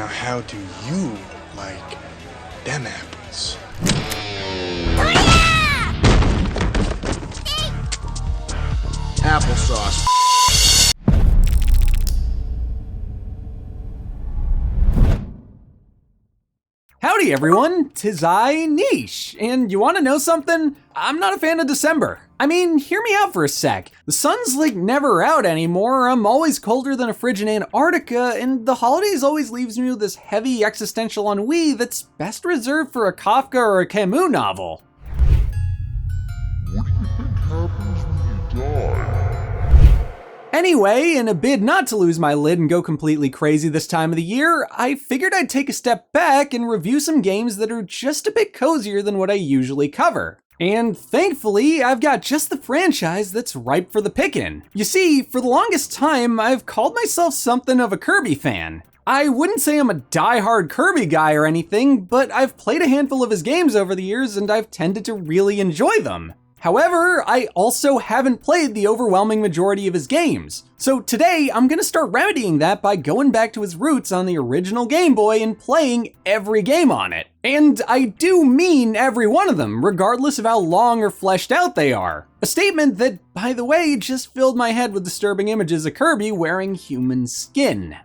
Now how do you like them apples? Applesauce. Howdy everyone, 'tis I, Niche, and you wanna know something? I'm not a fan of December. I mean, hear me out for a sec. The sun's like never out anymore, I'm always colder than a fridge in Antarctica, and the holidays always leaves me with this heavy existential ennui that's best reserved for a Kafka or a Camus novel. What do you think happens when you die? Anyway, in a bid not to lose my lid and go completely crazy this time of the year, I figured I'd take a step back and review some games that are just a bit cozier than what I usually cover. And thankfully, I've got just the franchise that's ripe for the pickin'. You see, for the longest time, I've called myself something of a Kirby fan. I wouldn't say I'm a die-hard Kirby guy or anything, but I've played a handful of his games over the years and I've tended to really enjoy them. However, I also haven't played the overwhelming majority of his games. So today, I'm gonna start remedying that by going back to his roots on the original Game Boy and playing every game on it. And I do mean every one of them, regardless of how long or fleshed out they are. A statement that, by the way, just filled my head with disturbing images of Kirby wearing human skin.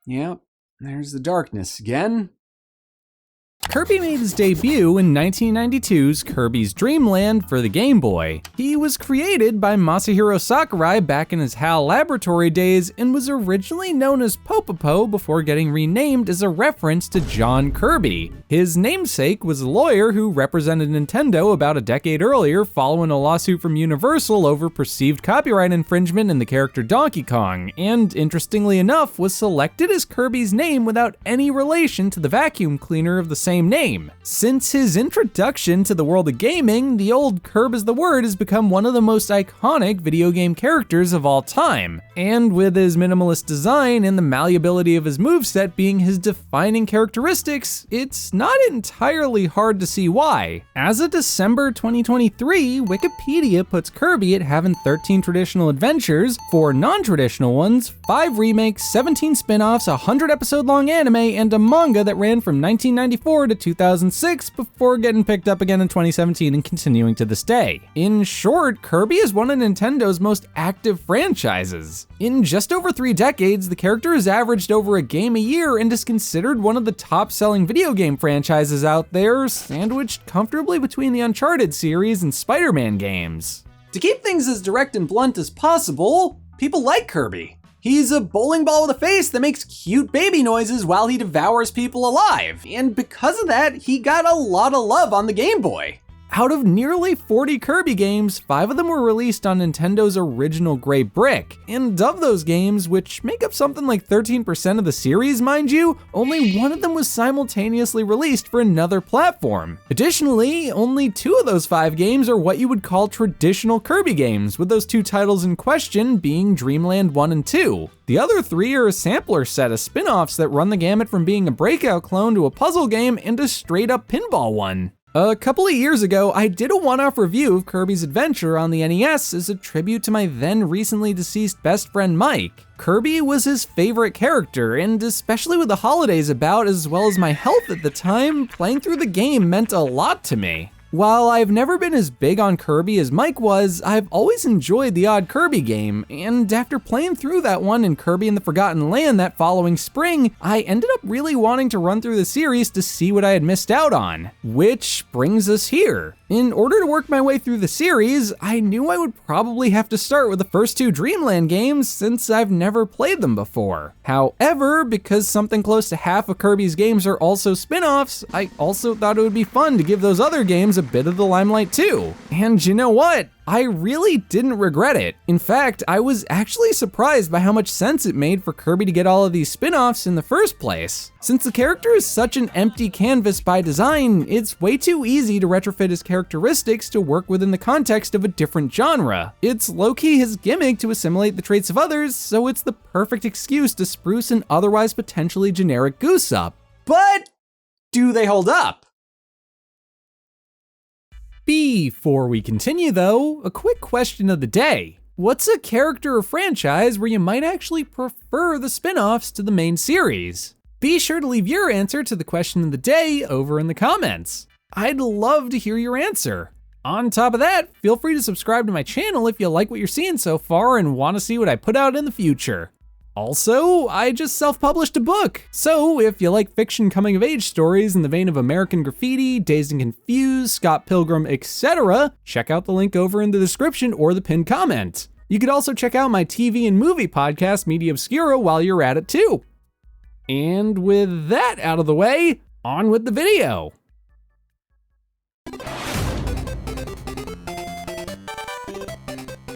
Yep. There's the darkness again. Kirby made his debut in 1992's Kirby's Dream Land for the Game Boy. He was created by Masahiro Sakurai back in his HAL Laboratory days and was originally known as Popopo before getting renamed as a reference to John Kirby. His namesake was a lawyer who represented Nintendo about a decade earlier following a lawsuit from Universal over perceived copyright infringement in the character Donkey Kong, and interestingly enough was selected as Kirby's name without any relation to the vacuum cleaner of the same name. Since his introduction to the world of gaming, the old Kirb is the Word has become one of the most iconic video game characters of all time. And with his minimalist design and the malleability of his moveset being his defining characteristics, it's not entirely hard to see why. As of December 2023, Wikipedia puts Kirby at having 13 traditional adventures, 4 non-traditional ones, 5 remakes, 17 spin-offs, a 100-episode-long anime, and a manga that ran from 1994 to 2006 before getting picked up again in 2017 and continuing to this day. In short, Kirby is one of Nintendo's most active franchises. In just over 3 decades, the character has averaged over a game a year and is considered one of the top-selling video game franchises out there, sandwiched comfortably between the Uncharted series and Spider-Man games. To keep things as direct and blunt as possible, people like Kirby. He's a bowling ball with a face that makes cute baby noises while he devours people alive, and because of that, he got a lot of love on the Game Boy. Out of nearly 40 Kirby games, 5 of them were released on Nintendo's original Gray Brick, and of those games, which make up something like 13% of the series, mind you, only 1 of them was simultaneously released for another platform. Additionally, only 2 of those 5 games are what you would call traditional Kirby games, with those 2 titles in question being Dreamland 1 and 2. The other 3 are a sampler set of spin-offs that run the gamut from being a breakout clone to a puzzle game and a straight-up pinball one. A couple of years ago, I did a one-off review of Kirby's Adventure on the NES as a tribute to my then recently deceased best friend Mike. Kirby was his favorite character, and especially with the holidays about as well as my health at the time, playing through the game meant a lot to me. While I've never been as big on Kirby as Mike was, I've always enjoyed the odd Kirby game, and after playing through that one in Kirby and the Forgotten Land that following spring, I ended up really wanting to run through the series to see what I had missed out on. Which brings us here. In order to work my way through the series, I knew I would probably have to start with the first 2 Dreamland games since I've never played them before. However, because something close to half of Kirby's games are also spin-offs, I also thought it would be fun to give those other games a bit of the limelight too. And you know what? I really didn't regret it. In fact, I was actually surprised by how much sense it made for Kirby to get all of these spin-offs in the first place. Since the character is such an empty canvas by design, it's way too easy to retrofit his characteristics to work within the context of a different genre. It's low-key his gimmick to assimilate the traits of others, so it's the perfect excuse to spruce an otherwise potentially generic goose up. But do they hold up? Before we continue though, a quick question of the day. What's a character or franchise where you might actually prefer the spin-offs to the main series? Be sure to leave your answer to the question of the day over in the comments. I'd love to hear your answer. On top of that, feel free to subscribe to my channel if you like what you're seeing so far and want to see what I put out in the future. Also, I just self-published a book, so if you like fiction coming-of-age stories in the vein of American Graffiti, Dazed and Confused, Scott Pilgrim, etc., check out the link over in the description or the pinned comment. You could also check out my TV and movie podcast, Media Obscura, while you're at it too. And with that out of the way, on with the video.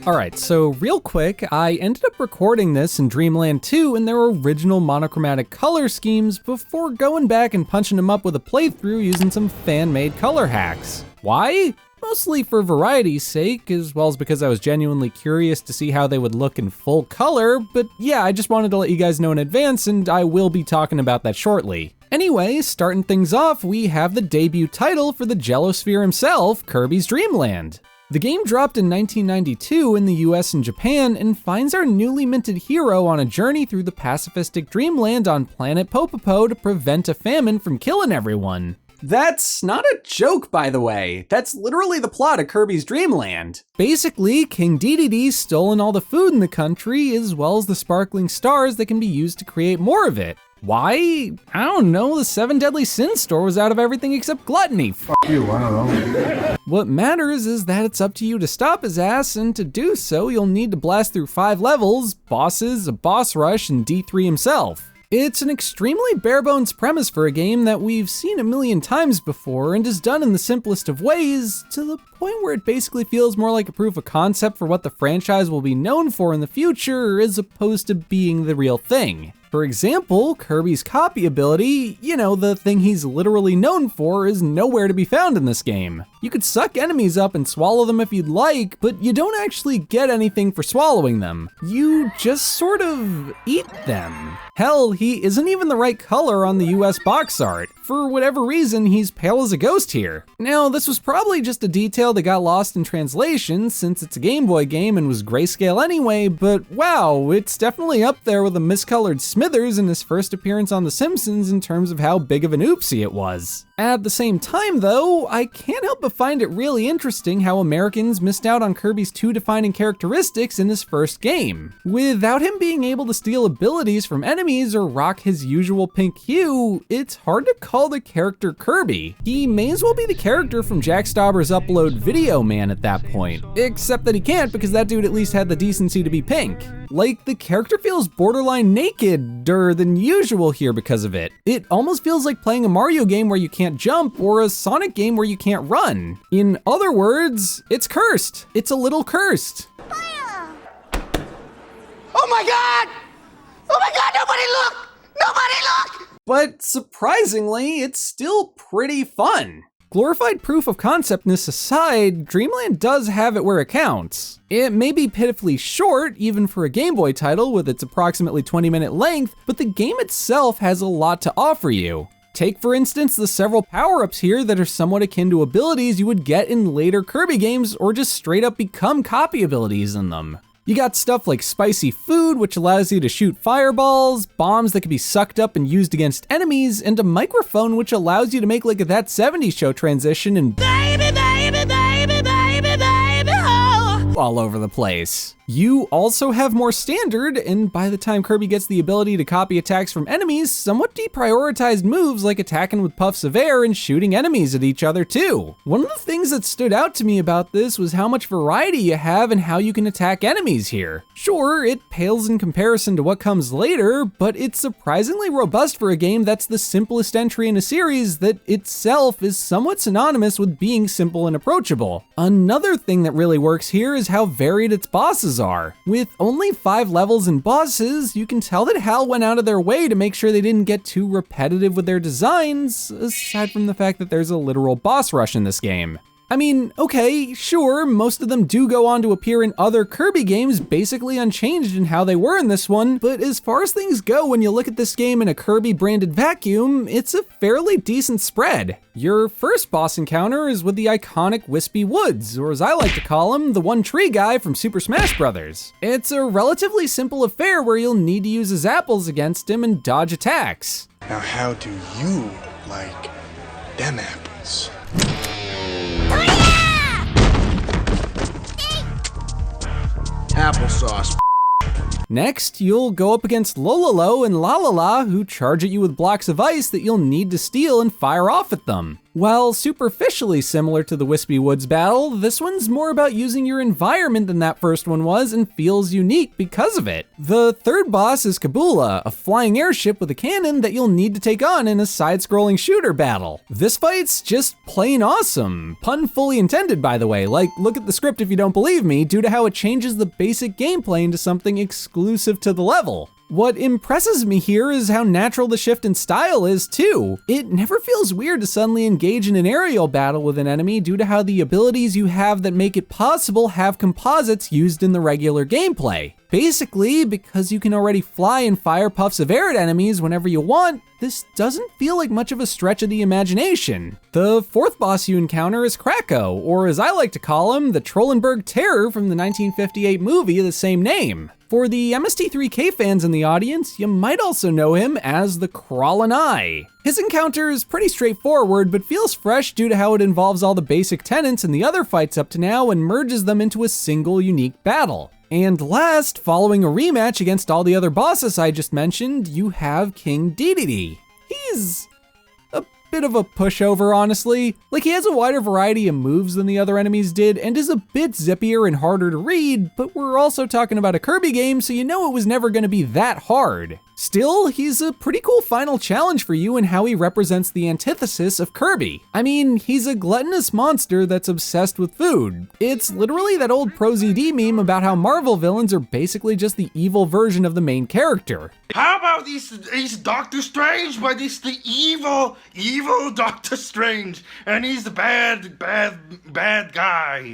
Alright, so real quick, I ended up recording this in Dreamland 2 in their original monochromatic color schemes before going back and punching them up with a playthrough using some fan-made color hacks. Why? Mostly for variety's sake, as well as because I was genuinely curious to see how they would look in full color, but yeah, I just wanted to let you guys know in advance, and I will be talking about that shortly. Anyway, starting things off, we have the debut title for the Jellosphere himself, Kirby's Dream Land. The game dropped in 1992 in the US and Japan and finds our newly minted hero on a journey through the pacifistic dreamland on planet Popopo to prevent a famine from killing everyone. That's not a joke, by the way. That's literally the plot of Kirby's Dream Land. Basically, King Dedede's stolen all the food in the country as well as the sparkling stars that can be used to create more of it. Why? I don't know, the 7 Deadly Sins store was out of everything except gluttony. Fuck you, I don't know. What matters is that it's up to you to stop his ass, and to do so, you'll need to blast through 5 levels, bosses, a boss rush, and D3 himself. It's an extremely bare-bones premise for a game that we've seen a million times before and is done in the simplest of ways, to the point where it basically feels more like a proof of concept for what the franchise will be known for in the future as opposed to being the real thing. For example, Kirby's copy ability, you know, the thing he's literally known for, is nowhere to be found in this game. You could suck enemies up and swallow them if you'd like, but you don't actually get anything for swallowing them. You just sort of eat them. Hell, he isn't even the right color on the US box art. For whatever reason, he's pale as a ghost here. Now, this was probably just a detail that got lost in translation since it's a Game Boy game and was grayscale anyway, but wow, it's definitely up there with a miscolored Smithers in his first appearance on The Simpsons in terms of how big of an oopsie it was. At the same time though, I can't help but find it really interesting how Americans missed out on Kirby's 2 defining characteristics in his first game. Without him being able to steal abilities from enemies or rock his usual pink hue, it's hard to call the character Kirby. He may as well be the character from Jack Stauber's Upload Video Man at that point. Except that he can't, because that dude at least had the decency to be pink. Like, the character feels borderline naked-er than usual here because of it. It almost feels like playing a Mario game where you can't jump or a Sonic game where you can't run. In other words, it's cursed. It's a little cursed. Oh my God! Oh my God, nobody look! Nobody look! But surprisingly, it's still pretty fun. Glorified proof of conceptness aside, Dreamland does have it where it counts. It may be pitifully short, even for a Game Boy title with its approximately 20-minute length, but the game itself has a lot to offer you. Take for instance the several power-ups here that are somewhat akin to abilities you would get in later Kirby games or just straight up become copy abilities in them. You got stuff like spicy food, which allows you to shoot fireballs, bombs that can be sucked up and used against enemies, and a microphone which allows you to make like a That 70s Show transition and baby, baby, baby, baby, baby, oh, all over the place. You also have more standard, and by the time Kirby gets the ability to copy attacks from enemies, somewhat deprioritized moves like attacking with puffs of air and shooting enemies at each other too. One of the things that stood out to me about this was how much variety you have and how you can attack enemies here. Sure, it pales in comparison to what comes later, but it's surprisingly robust for a game that's the simplest entry in a series that itself is somewhat synonymous with being simple and approachable. Another thing that really works here is how varied its bosses are. With only 5 levels and bosses, you can tell that HAL went out of their way to make sure they didn't get too repetitive with their designs, aside from the fact that there's a literal boss rush in this game. I mean, okay, sure, most of them do go on to appear in other Kirby games basically unchanged in how they were in this one, but as far as things go when you look at this game in a Kirby branded vacuum, it's a fairly decent spread. Your first boss encounter is with the iconic Wispy Woods, or as I like to call him, the one tree guy from Super Smash Bros. It's a relatively simple affair where you'll need to use his apples against him and dodge attacks. Now how do you like them apples? Applesauce. Next, you'll go up against Lololo and Lalala, who charge at you with blocks of ice that you'll need to steal and fire off at them. While superficially similar to the Wispy Woods battle, this one's more about using your environment than that first one was and feels unique because of it. The third boss is Kabula, a flying airship with a cannon that you'll need to take on in a side-scrolling shooter battle. This fight's just plain awesome. Pun fully intended, by the way. Like, look at the script if you don't believe me, due to how it changes the basic gameplay into something exclusive to the level. What impresses me here is how natural the shift in style is too. It never feels weird to suddenly engage in an aerial battle with an enemy due to how the abilities you have that make it possible have composites used in the regular gameplay. Basically, because you can already fly and fire puffs of air at enemies whenever you want, this doesn't feel like much of a stretch of the imagination. The fourth boss you encounter is Kracko, or as I like to call him, the Trollenberg Terror from the 1958 movie of the same name. For the MST3K fans in the audience, you might also know him as the Crawlin' Eye. His encounter is pretty straightforward, but feels fresh due to how it involves all the basic tenets in the other fights up to now and merges them into a single unique battle. And last, following a rematch against all the other bosses I just mentioned, you have King Dedede. He's a bit of a pushover, honestly. Like, he has a wider variety of moves than the other enemies did and is a bit zippier and harder to read, but we're also talking about a Kirby game, so you know it was never gonna be that hard. Still, he's a pretty cool final challenge for you in how he represents the antithesis of Kirby. I mean, he's a gluttonous monster that's obsessed with food. It's literally that old ProZD meme about how Marvel villains are basically just the evil version of the main character. How about he's Doctor Strange, but he's the evil Doctor Strange, and he's the bad guy.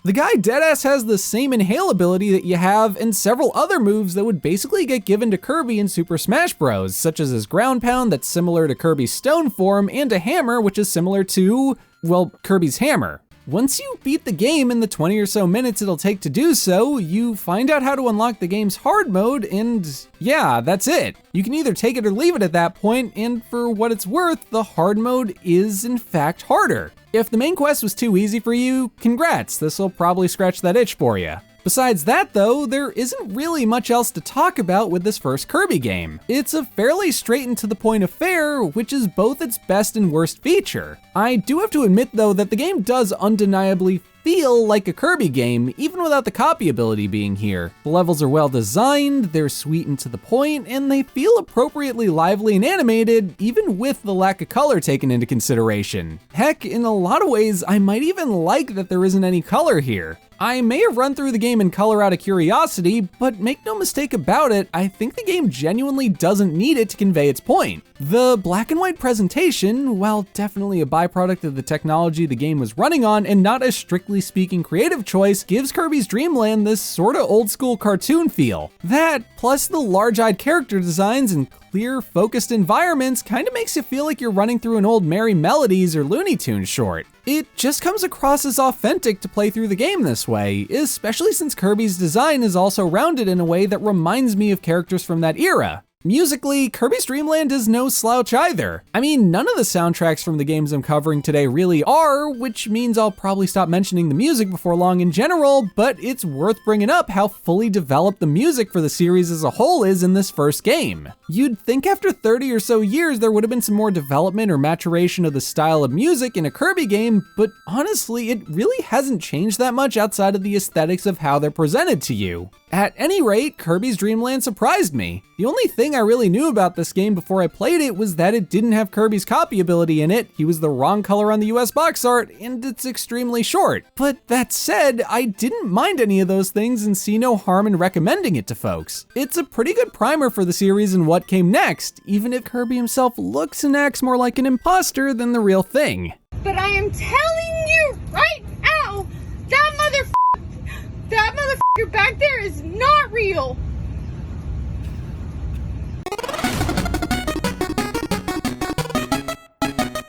The guy deadass has the same inhale ability that you have and several other moves that would basically get given to Kirby in Super Smash Bros, such as his ground pound that's similar to Kirby's stone form and a hammer which is similar to, well, Kirby's hammer. Once you beat the game in the 20 or so minutes it'll take to do so, you find out how to unlock the game's hard mode and yeah, that's it. You can either take it or leave it at that point, and for what it's worth, the hard mode is in fact harder. If the main quest was too easy for you, congrats, this'll probably scratch that itch for you. Besides that though, there isn't really much else to talk about with this first Kirby game. It's a fairly straight and to the point affair, which is both its best and worst feature. I do have to admit though that the game does undeniably feel like a Kirby game, even without the copy ability being here. The levels are well designed, they're sweet and to the point, and they feel appropriately lively and animated, even with the lack of color taken into consideration. Heck, in a lot of ways, I might even like that there isn't any color here. I may have run through the game in color out of curiosity, but make no mistake about it, I think the game genuinely doesn't need it to convey its point. The black and white presentation, while definitely a byproduct of the technology the game was running on and not a strictly speaking creative choice, gives Kirby's Dream Land this sorta old school cartoon feel. That, plus the large-eyed character designs and clear, focused environments kinda makes you feel like you're running through an old Merry Melodies or Looney Tunes short. It just comes across as authentic to play through the game this way, especially since Kirby's design is also rounded in a way that reminds me of characters from that era. Musically, Kirby's Dream Land is no slouch either. I mean, none of the soundtracks from the games I'm covering today really are, which means I'll probably stop mentioning the music before long in general, but it's worth bringing up how fully developed the music for the series as a whole is in this first game. You'd think after 30 or so years there would have been some more development or maturation of the style of music in a Kirby game, but honestly, it really hasn't changed that much outside of the aesthetics of how they're presented to you. At any rate, Kirby's Dream Land surprised me. The only thing thing I really knew about this game before I played it was that it didn't have Kirby's copy ability in it, he was the wrong color on the US box art, and it's extremely short. But that said, I didn't mind any of those things and see no harm in recommending it to folks. It's a pretty good primer for the series and what came next, even if Kirby himself looks and acts more like an imposter than the real thing. But I am telling you right now, that motherfucker back there is not real.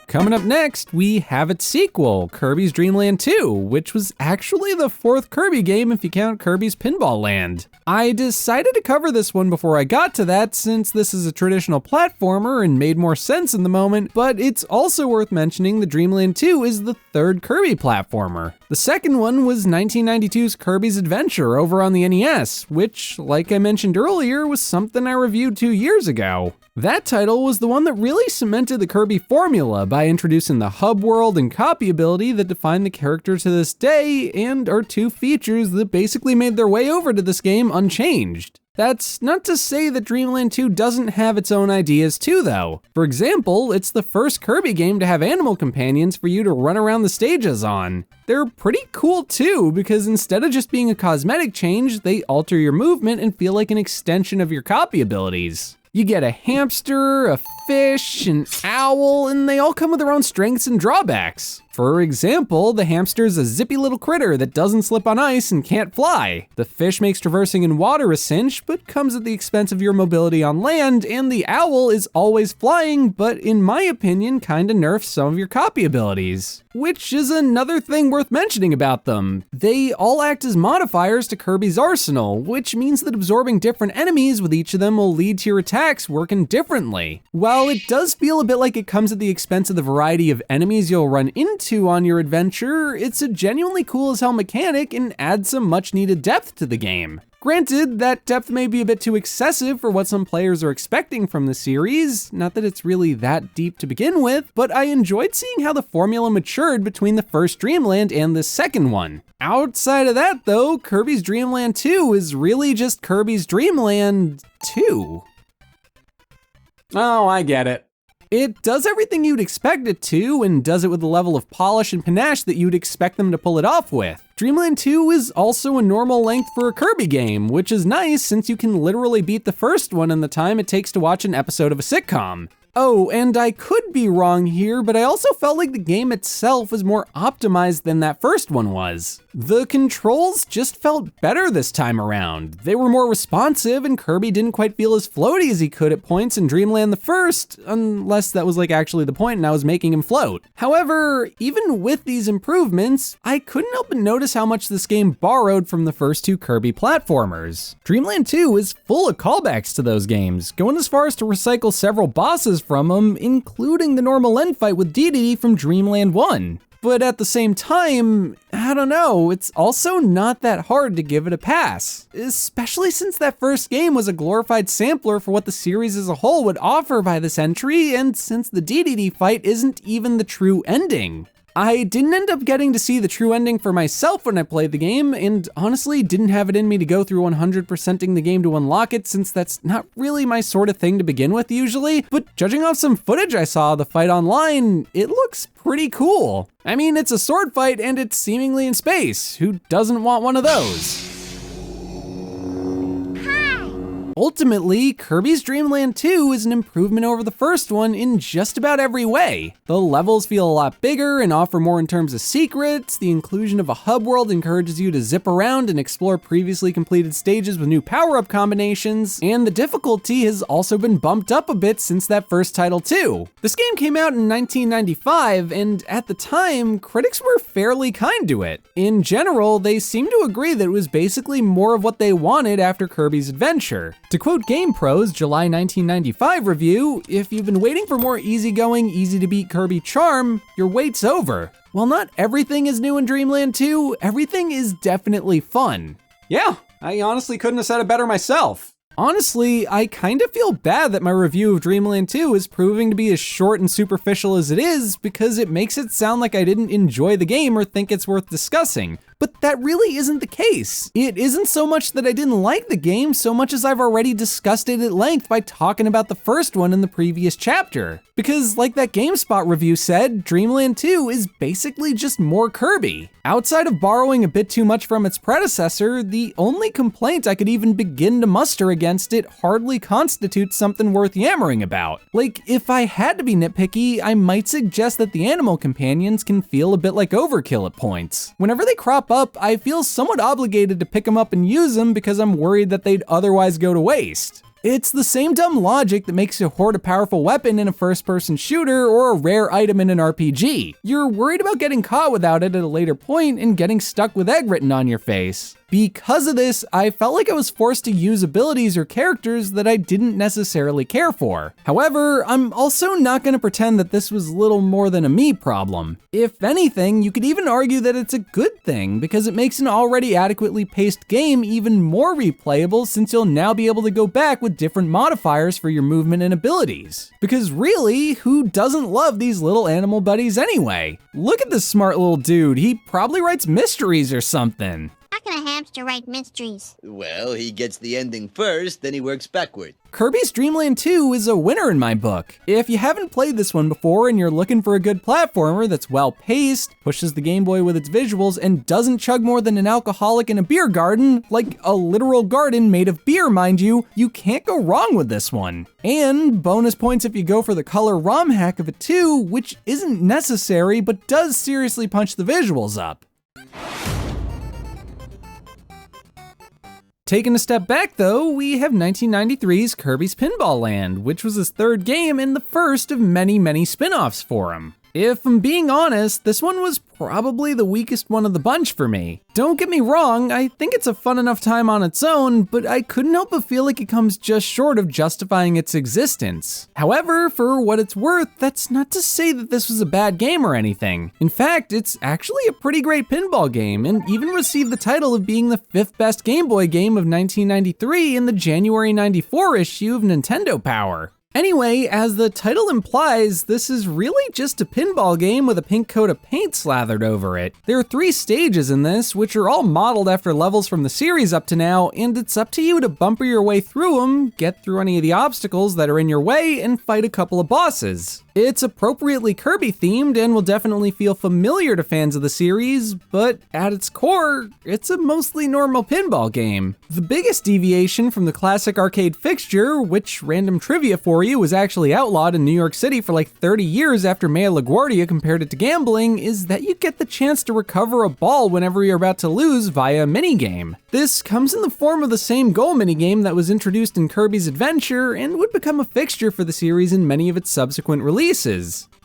Coming up next, we have its sequel, Kirby's Dream Land 2, which was actually the fourth Kirby game if you count Kirby's Pinball Land. I decided to cover this one before I got to that since this is a traditional platformer and made more sense in the moment, but it's also worth mentioning the Dream Land 2 is the third Kirby platformer. The second one was 1992's Kirby's Adventure over on the NES, which, like I mentioned earlier, was something I reviewed 2 years ago. That title was the one that really cemented the Kirby formula by introducing the hub world and copy ability that define the character to this day and are two features that basically made their way over to this game unchanged. That's not to say that Dream Land 2 doesn't have its own ideas too though. For example, it's the first Kirby game to have animal companions for you to run around the stages on. They're pretty cool too, because instead of just being a cosmetic change, they alter your movement and feel like an extension of your copy abilities. You get a hamster, a fish, an owl, and they all come with their own strengths and drawbacks. For example, the hamster's a zippy little critter that doesn't slip on ice and can't fly. The fish makes traversing in water a cinch, but comes at the expense of your mobility on land, and the owl is always flying, but in my opinion, kinda nerfs some of your copy abilities. Which is another thing worth mentioning about them. They all act as modifiers to Kirby's arsenal, which means that absorbing different enemies with each of them will lead to your attacks working differently. While it does feel a bit like it comes at the expense of the variety of enemies you'll run into on your adventure, it's a genuinely cool as hell mechanic and adds some much needed depth to the game. Granted, that depth may be a bit too excessive for what some players are expecting from the series, not that it's really that deep to begin with, but I enjoyed seeing how the formula matured between the first Dream Land and the second one. Outside of that though, Kirby's Dream Land 2 is really just Kirby's Dream Land 2. Oh, I get it. It does everything you'd expect it to, and does it with the level of polish and panache that you'd expect them to pull it off with. Dream Land 2 is also a normal length for a Kirby game, which is nice since you can literally beat the first one in the time it takes to watch an episode of a sitcom. Oh, and I could be wrong here, but I also felt like the game itself was more optimized than that first one was. The controls just felt better this time around. They were more responsive, and Kirby didn't quite feel as floaty as he could at points in Dream Land the first, unless that was like actually the point and I was making him float. However, even with these improvements, I couldn't help but notice how much this game borrowed from the first two Kirby platformers. Dream Land 2 is full of callbacks to those games, going as far as to recycle several bosses from them, including the normal end fight with Dedede from Dream Land 1. But at the same time, I don't know, it's also not that hard to give it a pass, especially since that first game was a glorified sampler for what the series as a whole would offer by this entry, and since the Dedede fight isn't even the true ending. I didn't end up getting to see the true ending for myself when I played the game, and honestly didn't have it in me to go through 100%ing the game to unlock it since that's not really my sort of thing to begin with usually, but judging off some footage I saw of the fight online, it looks pretty cool. I mean, it's a sword fight and it's seemingly in space. Who doesn't want one of those? Ultimately, Kirby's Dream Land 2 is an improvement over the first one in just about every way. The levels feel a lot bigger and offer more in terms of secrets, the inclusion of a hub world encourages you to zip around and explore previously completed stages with new power-up combinations, and the difficulty has also been bumped up a bit since that first title too. This game came out in 1995, and at the time, critics were fairly kind to it. In general, they seemed to agree that it was basically more of what they wanted after Kirby's Adventure. To quote GamePro's July 1995 review, if you've been waiting for more easygoing, easy-to-beat Kirby charm, your wait's over. While not everything is new in Dream Land 2, everything is definitely fun. Yeah, I honestly couldn't have said it better myself. Honestly, I kind of feel bad that my review of Dream Land 2 is proving to be as short and superficial as it is because it makes it sound like I didn't enjoy the game or think it's worth discussing, But that really isn't the case. It isn't so much that I didn't like the game so much as I've already discussed it at length by talking about the first one in the previous chapter. Because like that GameSpot review said, Dreamland 2 is basically just more Kirby. Outside of borrowing a bit too much from its predecessor, the only complaint I could even begin to muster against it hardly constitutes something worth yammering about. Like, if I had to be nitpicky, I might suggest that the animal companions can feel a bit like overkill at points. Whenever they crop up, I feel somewhat obligated to pick them up and use them because I'm worried that they'd otherwise go to waste. It's the same dumb logic that makes you hoard a powerful weapon in a first-person shooter or a rare item in an RPG. You're worried about getting caught without it at a later point and getting stuck with egg written on your face. Because of this, I felt like I was forced to use abilities or characters that I didn't necessarily care for. However, I'm also not going to pretend that this was little more than a me problem. If anything, you could even argue that it's a good thing because it makes an already adequately paced game even more replayable since you'll now be able to go back with different modifiers for your movement and abilities. Because really, who doesn't love these little animal buddies anyway? Look at this smart little dude, he probably writes mysteries or something. How can a hamster write mysteries? Well, he gets the ending first, then he works backward. Kirby's Dreamland 2 is a winner in my book. If you haven't played this one before and you're looking for a good platformer that's well paced, pushes the Game Boy with its visuals, and doesn't chug more than an alcoholic in a beer garden, like a literal garden made of beer, mind you, you can't go wrong with this one. And bonus points if you go for the color ROM hack of it too, which isn't necessary but does seriously punch the visuals up. Taking a step back though, we have 1993's Kirby's Pinball Land, which was his third game and the first of many spin-offs for him. If I'm being honest, this one was probably the weakest one of the bunch for me. Don't get me wrong, I think it's a fun enough time on its own, but I couldn't help but feel like it comes just short of justifying its existence. However, for what it's worth, that's not to say that this was a bad game or anything. In fact, it's actually a pretty great pinball game, and even received the title of being the 5th best Game Boy game of 1993 in the January 94 issue of Nintendo Power. Anyway, as the title implies, this is really just a pinball game with a pink coat of paint slathered over it. There are 3 stages in this, which are all modeled after levels from the series up to now, and it's up to you to bumper your way through them, get through any of the obstacles that are in your way, and fight a couple of bosses. It's appropriately Kirby themed and will definitely feel familiar to fans of the series, but at its core, it's a mostly normal pinball game. The biggest deviation from the classic arcade fixture, which random trivia for you was actually outlawed in New York City for like 30 years after Maya LaGuardia compared it to gambling, is that you get the chance to recover a ball whenever you're about to lose via a minigame. This comes in the form of the same goal minigame that was introduced in Kirby's Adventure and would become a fixture for the series in many of its subsequent releases.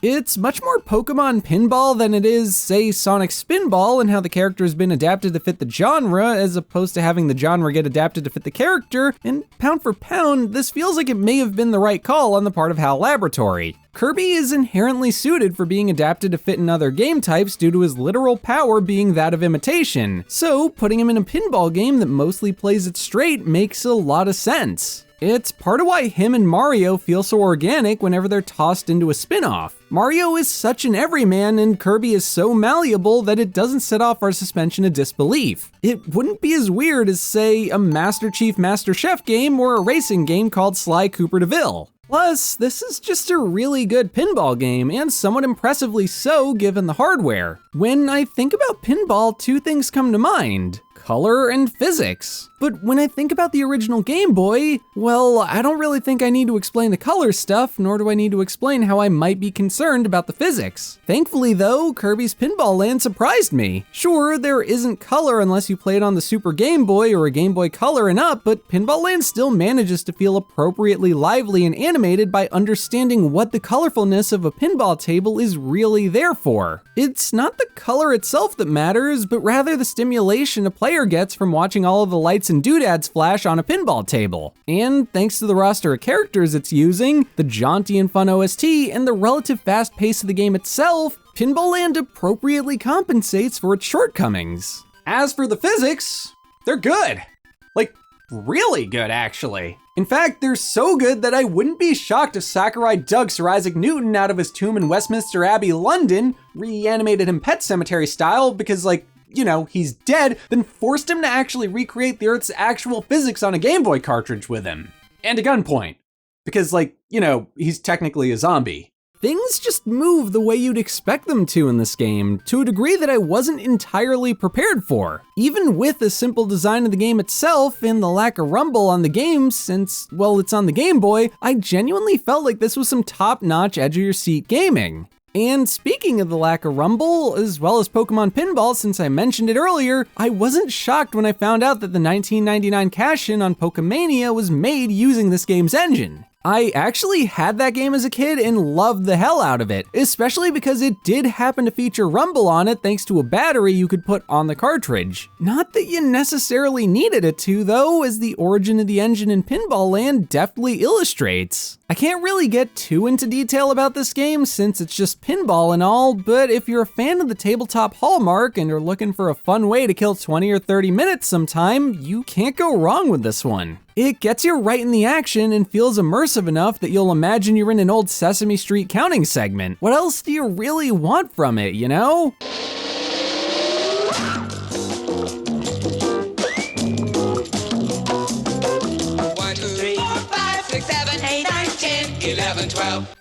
It's much more Pokemon Pinball than it is, say, Sonic Spinball, and how the character has been adapted to fit the genre, as opposed to having the genre get adapted to fit the character, and pound for pound, this feels like it may have been the right call on the part of HAL Laboratory. Kirby is inherently suited for being adapted to fit in other game types due to his literal power being that of imitation, so putting him in a pinball game that mostly plays it straight makes a lot of sense. It's part of why him and Mario feel so organic whenever they're tossed into a spin-off. Mario is such an everyman and Kirby is so malleable that it doesn't set off our suspension of disbelief. It wouldn't be as weird as, say, a Master Chief Master Chef game or a racing game called Sly Cooper DeVille. Plus, this is just a really good pinball game, and somewhat impressively so given the hardware. When I think about pinball, 2 things come to mind: color and physics. But when I think about the original Game Boy, well, I don't really think I need to explain the color stuff, nor do I need to explain how I might be concerned about the physics. Thankfully though, Kirby's Pinball Land surprised me. Sure, there isn't color unless you play it on the Super Game Boy or a Game Boy Color and up, but Pinball Land still manages to feel appropriately lively and animated by understanding what the colorfulness of a pinball table is really there for. It's not the color itself that matters, but rather the stimulation a player gets from watching all of the lights and doodads flash on a pinball table. And thanks to the roster of characters it's using, the jaunty and fun OST, and the relative fast pace of the game itself, Pinball Land appropriately compensates for its shortcomings. As for the physics, they're good. Like, really good, actually. In fact, they're so good that I wouldn't be shocked if Sakurai dug Sir Isaac Newton out of his tomb in Westminster Abbey, London, reanimated him Pet Sematary style, because, like, he's dead, then forced him to actually recreate the Earth's actual physics on a Game Boy cartridge with him. And a gunpoint. Because, he's technically a zombie. Things just move the way you'd expect them to in this game, to a degree that I wasn't entirely prepared for. Even with the simple design of the game itself and the lack of rumble on the game since, it's on the Game Boy, I genuinely felt like this was some top-notch edge-of-your-seat gaming. And speaking of the lack of rumble, as well as Pokemon Pinball, since I mentioned it earlier, I wasn't shocked when I found out that the 1999 cash-in on Pokemania was made using this game's engine. I actually had that game as a kid and loved the hell out of it, especially because it did happen to feature rumble on it thanks to a battery you could put on the cartridge. Not that you necessarily needed it to though, as the origin of the engine in Pinball Land definitely illustrates. I can't really get too into detail about this game since it's just pinball and all, but if you're a fan of the tabletop hallmark and are looking for a fun way to kill 20 or 30 minutes sometime, you can't go wrong with this one. It gets you right in the action and feels immersive enough that you'll imagine you're in an old Sesame Street counting segment. What else do you really want from it, you know?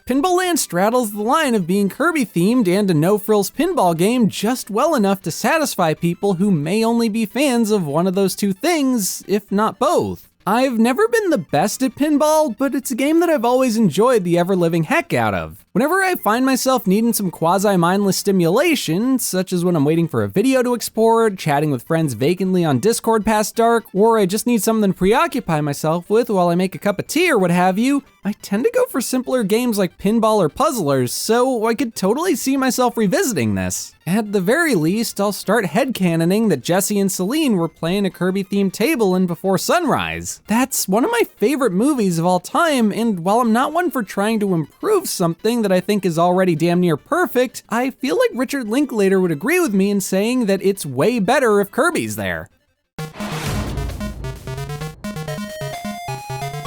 Pinball Land straddles the line of being Kirby themed and a no-frills pinball game just well enough to satisfy people who may only be fans of one of those two things, if not both. I've never been the best at pinball, but it's a game that I've always enjoyed the ever-living heck out of. Whenever I find myself needing some quasi-mindless stimulation, such as when I'm waiting for a video to export, chatting with friends vacantly on Discord past dark, or I just need something to preoccupy myself with while I make a cup of tea or what have you, I tend to go for simpler games like Pinball or Puzzlers, so I could totally see myself revisiting this. At the very least, I'll start headcanoning that Jesse and Celine were playing a Kirby-themed table in Before Sunrise. That's one of my favorite movies of all time, and while I'm not one for trying to improve something that I think is already damn near perfect, I feel like Richard Linklater would agree with me in saying that it's way better if Kirby's there.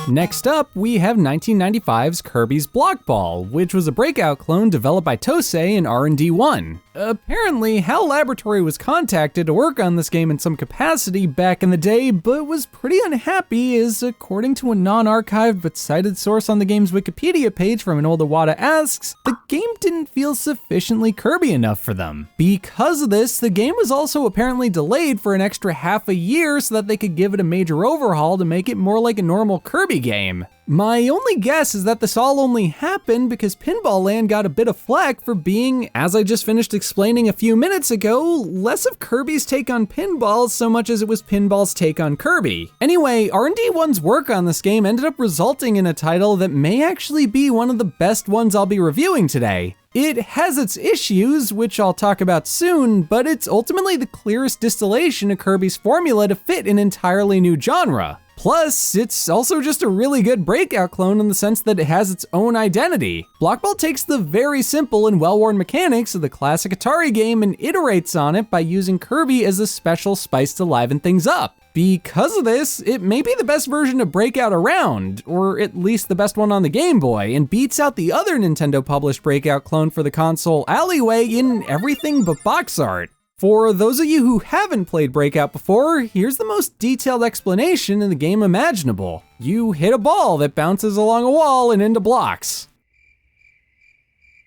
Next up, we have 1995's Kirby's Block Ball, which was a breakout clone developed by Tosei in R&D 1. Apparently, HAL Laboratory was contacted to work on this game in some capacity back in the day, but was pretty unhappy as, according to a non-archived but cited source on the game's Wikipedia page from an old Iwata asks, the game didn't feel sufficiently Kirby enough for them. Because of this, the game was also apparently delayed for an extra half a year so that they could give it a major overhaul to make it more like a normal Kirby game. My only guess is that this all only happened because Pinball Land got a bit of flack for being, as I just finished explaining a few minutes ago, less of Kirby's take on pinball so much as it was pinball's take on Kirby. Anyway, R&D 1's work on this game ended up resulting in a title that may actually be one of the best ones I'll be reviewing today. It has its issues, which I'll talk about soon, but it's ultimately the clearest distillation of Kirby's formula to fit an entirely new genre. Plus, it's also just a really good breakout clone in the sense that it has its own identity. Blockball takes the very simple and well-worn mechanics of the classic Atari game and iterates on it by using Kirby as a special spice to liven things up. Because of this, it may be the best version of Breakout around, or at least the best one on the Game Boy, and beats out the other Nintendo-published Breakout clone for the console, Alleyway, in everything but box art. For those of you who haven't played Breakout before, here's the most detailed explanation in the game imaginable. You hit a ball that bounces along a wall and into blocks.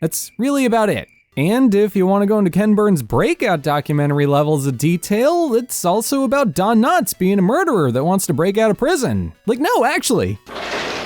That's really about it. And if you want to go into Ken Burns' Breakout documentary levels of detail, it's also about Don Knotts being a murderer that wants to break out of prison. Like, no, actually.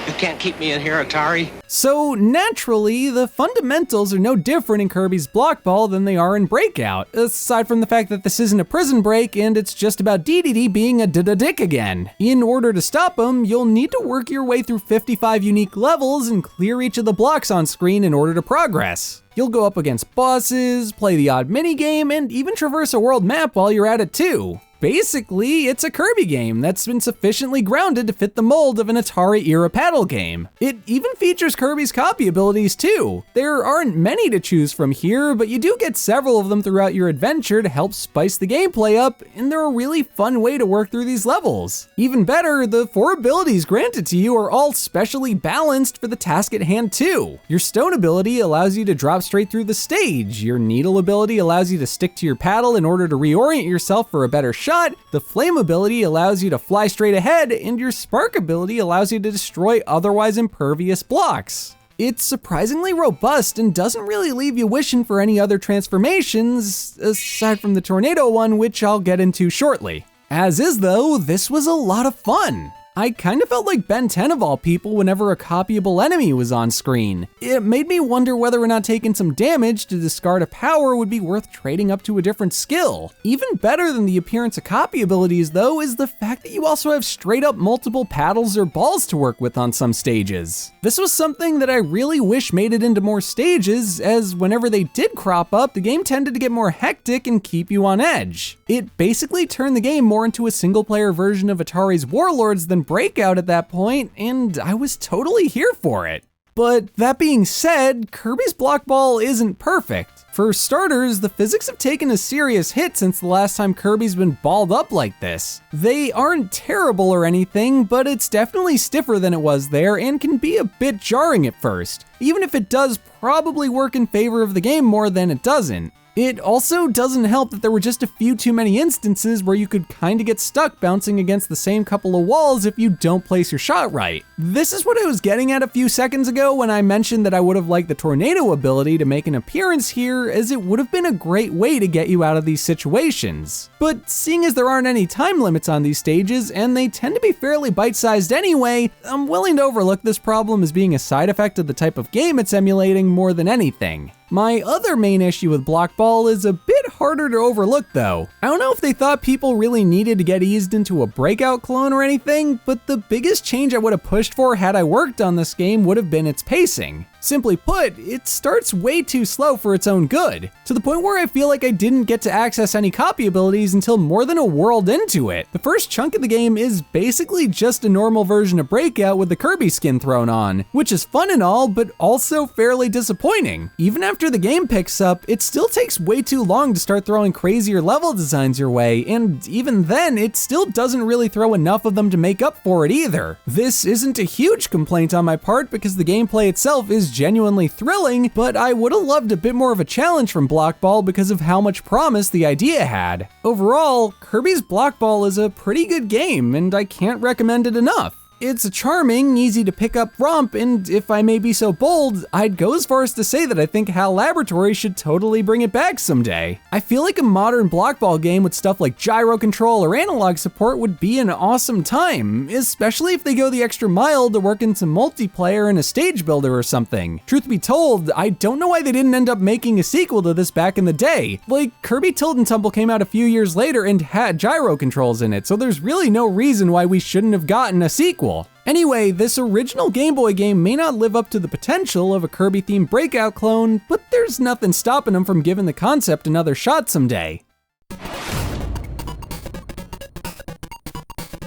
You can't keep me in here, Atari. So naturally, the fundamentals are no different in Kirby's Block Ball than they are in Breakout, aside from the fact that this isn't a prison break and it's just about DDD being a dick again. In order to stop him, you'll need to work your way through 55 unique levels and clear each of the blocks on screen in order to progress. You'll go up against bosses, play the odd minigame, and even traverse a world map while you're at it too. basically, it's a Kirby game that's been sufficiently grounded to fit the mold of an Atari-era paddle game. It even features Kirby's copy abilities too. There aren't many to choose from here, but you do get several of them throughout your adventure to help spice the gameplay up, and they're a really fun way to work through these levels. Even better, the 4 abilities granted to you are all specially balanced for the task at hand too. Your stone ability allows you to drop straight through the stage. Your needle ability allows you to stick to your paddle in order to reorient yourself for a better shot. The flame ability allows you to fly straight ahead, and your spark ability allows you to destroy otherwise impervious blocks. It's surprisingly robust and doesn't really leave you wishing for any other transformations, aside from the tornado one, which I'll get into shortly. As is though, this was a lot of fun. I kind of felt like Ben 10 of all people whenever a copyable enemy was on screen. It made me wonder whether or not taking some damage to discard a power would be worth trading up to a different skill. Even better than the appearance of copy abilities though is the fact that you also have straight up multiple paddles or balls to work with on some stages. This was something that I really wish made it into more stages, as whenever they did crop up, the game tended to get more hectic and keep you on edge. It basically turned the game more into a single player version of Atari's Warlords than Breakout at that point, and I was totally here for it. But that being said, Kirby's Block Ball isn't perfect. For starters, the physics have taken a serious hit since the last time Kirby's been balled up like this. They aren't terrible or anything, but it's definitely stiffer than it was there and can be a bit jarring at first, even if it does probably work in favor of the game more than it doesn't. It also doesn't help that there were just a few too many instances where you could kinda get stuck bouncing against the same couple of walls if you don't place your shot right. This is what I was getting at a few seconds ago when I mentioned that I would have liked the tornado ability to make an appearance here, as it would have been a great way to get you out of these situations. But seeing as there aren't any time limits on these stages, and they tend to be fairly bite-sized anyway, I'm willing to overlook this problem as being a side effect of the type of game it's emulating more than anything. My other main issue with Block Ball is a bit harder to overlook though. I don't know if they thought people really needed to get eased into a Breakout clone or anything, but the biggest change I would have pushed for had I worked on this game would have been its pacing. Simply put, it starts way too slow for its own good, to the point where I feel like I didn't get to access any copy abilities until more than a world into it. The first chunk of the game is basically just a normal version of Breakout with the Kirby skin thrown on, which is fun and all, but also fairly disappointing. Even after the game picks up, it still takes way too long to start throwing crazier level designs your way, and even then, it still doesn't really throw enough of them to make up for it either. This isn't a huge complaint on my part because the gameplay itself is genuinely thrilling, but I would have loved a bit more of a challenge from Block Ball because of how much promise the idea had. Overall, Kirby's Block Ball is a pretty good game, and I can't recommend it enough. It's a charming, easy to pick up romp, and if I may be so bold, I'd go as far as to say that I think HAL Laboratory should totally bring it back someday. I feel like a modern Block Ball game with stuff like gyro control or analog support would be an awesome time, especially if they go the extra mile to work into multiplayer and a stage builder or something. Truth be told, I don't know why they didn't end up making a sequel to this back in the day. Like, Kirby Tilt and Tumble came out a few years later and had gyro controls in it, so there's really no reason why we shouldn't have gotten a sequel. Anyway, this original Game Boy game may not live up to the potential of a Kirby-themed Breakout clone, but there's nothing stopping them from giving the concept another shot someday.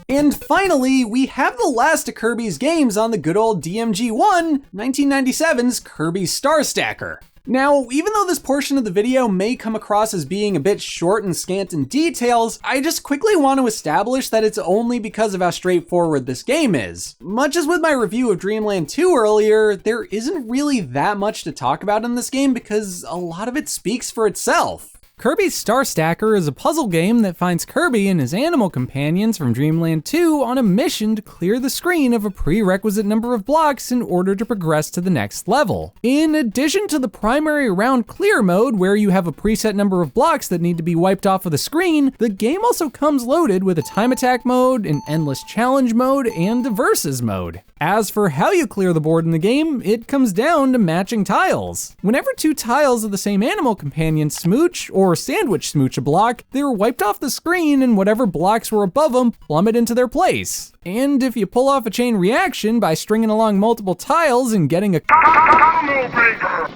And finally, we have the last of Kirby's games on the good old DMG-1, 1997's Kirby Star Stacker. Now, even though this portion of the video may come across as being a bit short and scant in details, I just quickly want to establish that it's only because of how straightforward this game is. Much as with my review of Dreamland 2 earlier, there isn't really that much to talk about in this game because a lot of it speaks for itself. Kirby's Star Stacker is a puzzle game that finds Kirby and his animal companions from Dreamland 2 on a mission to clear the screen of a prerequisite number of blocks in order to progress to the next level. In addition to the primary round clear mode, where you have a preset number of blocks that need to be wiped off of the screen, the game also comes loaded with a time attack mode, an endless challenge mode, and a versus mode. As for how you clear the board in the game, it comes down to matching tiles. Whenever two tiles of the same animal companion smooch, or sandwich smooch a block, they were wiped off the screen and whatever blocks were above them plummet into their place. And if you pull off a chain reaction by stringing along multiple tiles and getting a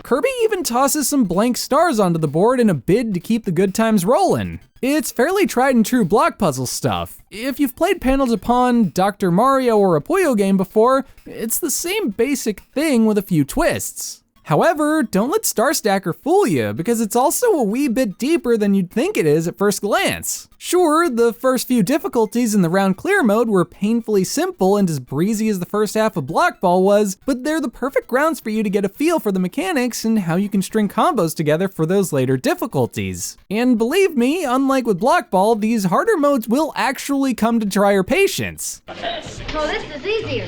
Kirby even tosses some blank stars onto the board in a bid to keep the good times rolling. It's fairly tried and true block puzzle stuff. If you've played Panel de Pon, Dr. Mario, or a Puyo game before, it's the same basic thing with a few twists. However, don't let Star Stacker fool you, because it's also a wee bit deeper than you'd think it is at first glance. Sure, the first few difficulties in the round clear mode were painfully simple and as breezy as the first half of Block Ball was, but they're the perfect grounds for you to get a feel for the mechanics and how you can string combos together for those later difficulties. And believe me, unlike with Block Ball, these harder modes will actually come to try your patience. Oh, this is easier.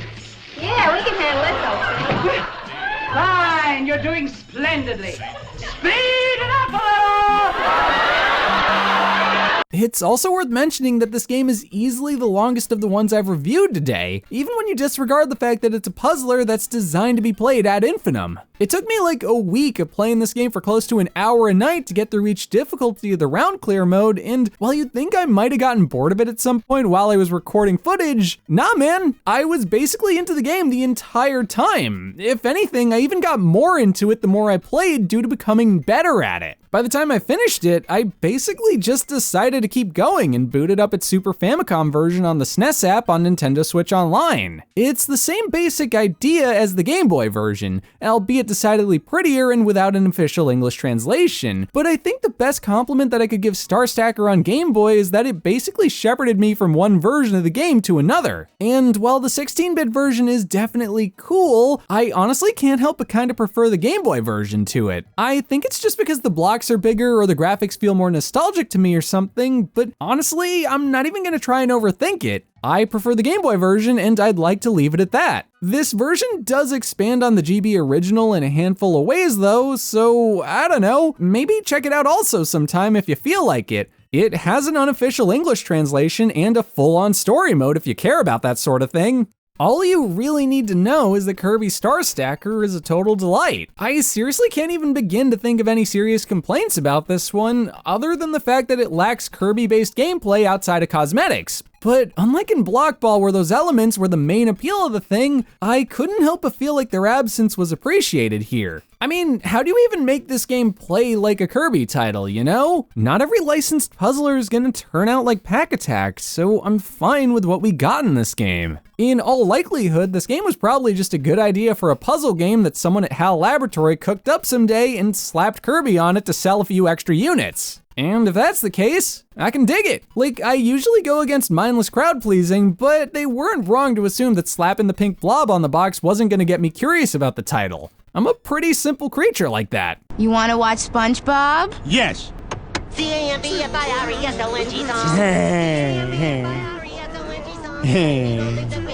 Yeah, we can handle it though. Fine, you're doing splendidly. Speed it up a little! It's also worth mentioning that this game is easily the longest of the ones I've reviewed today, even when you disregard the fact that it's a puzzler that's designed to be played ad infinitum. It took me like a week of playing this game for close to an hour a night to get through each difficulty of the round clear mode, and while you'd think I might have gotten bored of it at some point while I was recording footage, nah man, I was basically into the game the entire time. If anything, I even got more into it the more I played due to becoming better at it. By the time I finished it, I basically just decided to keep going and booted up its Super Famicom version on the SNES app on Nintendo Switch Online. It's the same basic idea as the Game Boy version, albeit decidedly prettier and without an official English translation, but I think the best compliment that I could give Star Stacker on Game Boy is that it basically shepherded me from one version of the game to another. And while the 16-bit version is definitely cool, I honestly can't help but kind of prefer the Game Boy version to it. I think it's just because the blocks are bigger or the graphics feel more nostalgic to me or something, but honestly, I'm not even gonna try and overthink it. I prefer the Game Boy version and I'd like to leave it at that. This version does expand on the GB original in a handful of ways though, so I don't know, maybe check it out also sometime if you feel like it. It has an unofficial English translation and a full-on story mode if you care about that sort of thing. All you really need to know is that Kirby Star Stacker is a total delight. I seriously can't even begin to think of any serious complaints about this one, other than the fact that it lacks Kirby-based gameplay outside of cosmetics. But unlike in Block Ball where those elements were the main appeal of the thing, I couldn't help but feel like their absence was appreciated here. I mean, how do you even make this game play like a Kirby title, you know? Not every licensed puzzler is gonna turn out like Pack Attack, so I'm fine with what we got in this game. In all likelihood, this game was probably just a good idea for a puzzle game that someone at HAL Laboratory cooked up someday and slapped Kirby on it to sell a few extra units. And if that's the case, I can dig it. Like, I usually go against mindless crowd pleasing, but they weren't wrong to assume that slapping the pink blob on the box wasn't gonna get me curious about the title. I'm a pretty simple creature like that. You wanna watch SpongeBob? Yes.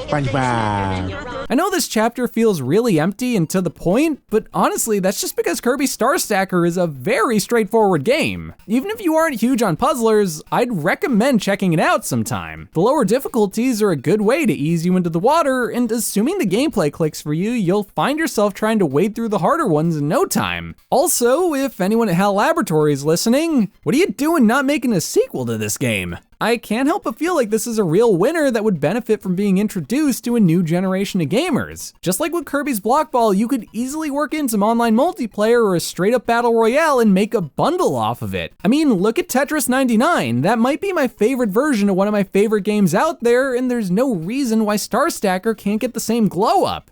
SpongeBob. I know this chapter feels really empty and to the point, but honestly, that's just because Kirby Star Stacker is a very straightforward game. Even if you aren't huge on puzzlers, I'd recommend checking it out sometime. The lower difficulties are a good way to ease you into the water, and assuming the gameplay clicks for you, you'll find yourself trying to wade through the harder ones in no time. Also, if anyone at HAL Laboratory is listening, what are you doing not making a sequel to this game? I can't help but feel like this is a real winner that would benefit from being introduced to a new generation of gamers. Just like with Kirby's Block Ball, you could easily work in some online multiplayer or a straight up battle royale and make a bundle off of it. I mean, look at Tetris 99. That might be my favorite version of one of my favorite games out there, and there's no reason why Star Stacker can't get the same glow up.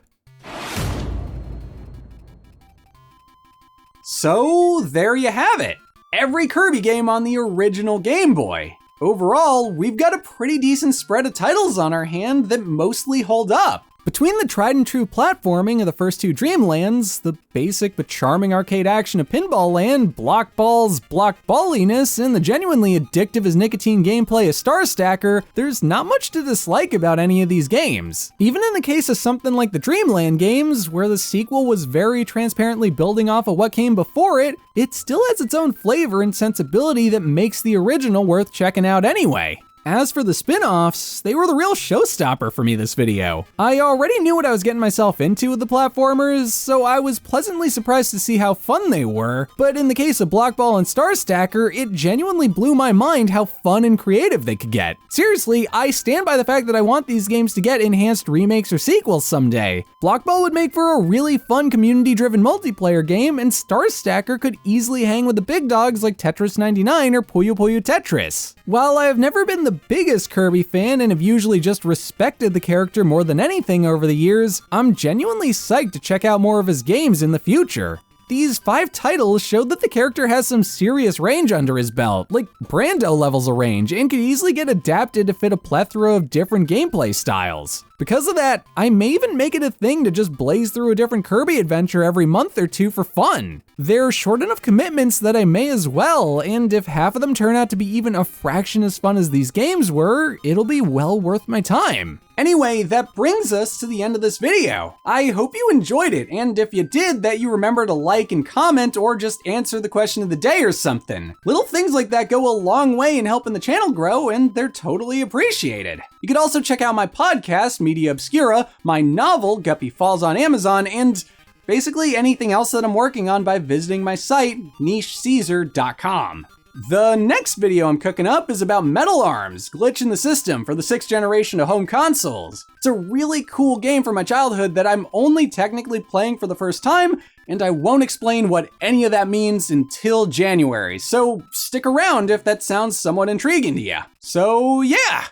So there you have it. Every Kirby game on the original Game Boy. Overall, we've got a pretty decent spread of titles on our hand that mostly hold up. Between the tried and true platforming of the first two Dreamlands, the basic but charming arcade action of Pinball Land, Block Ball's block balliness, and the genuinely addictive as nicotine gameplay of Star Stacker, there's not much to dislike about any of these games. Even in the case of something like the Dreamland games, where the sequel was very transparently building off of what came before it, it still has its own flavor and sensibility that makes the original worth checking out anyway. As for the spin-offs, they were the real showstopper for me this video. I already knew what I was getting myself into with the platformers, so I was pleasantly surprised to see how fun they were, but in the case of Blockball and Star Stacker, it genuinely blew my mind how fun and creative they could get. Seriously, I stand by the fact that I want these games to get enhanced remakes or sequels someday. Blockball would make for a really fun community-driven multiplayer game, and Star Stacker could easily hang with the big dogs like Tetris 99 or Puyo Puyo Tetris. While I have never been the biggest Kirby fan and have usually just respected the character more than anything over the years, I'm genuinely psyched to check out more of his games in the future. These 5 titles showed that the character has some serious range under his belt, like Brando levels of range, and could easily get adapted to fit a plethora of different gameplay styles. Because of that, I may even make it a thing to just blaze through a different Kirby adventure every month or two for fun. They're short enough commitments that I may as well, and if half of them turn out to be even a fraction as fun as these games were, it'll be well worth my time. Anyway, that brings us to the end of this video. I hope you enjoyed it, and if you did, that you remember to like and comment or just answer the question of the day or something. Little things like that go a long way in helping the channel grow, and they're totally appreciated. You could also check out my podcast, Media Obscura, my novel, Guppy Falls on Amazon, and basically anything else that I'm working on by visiting my site, nichecaesar.com. The next video I'm cooking up is about Metal Arms, Glitch in the System for the 6th generation of home consoles. It's a really cool game from my childhood that I'm only technically playing for the first time, and I won't explain what any of that means until January, so stick around if that sounds somewhat intriguing to you. So yeah,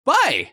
bye!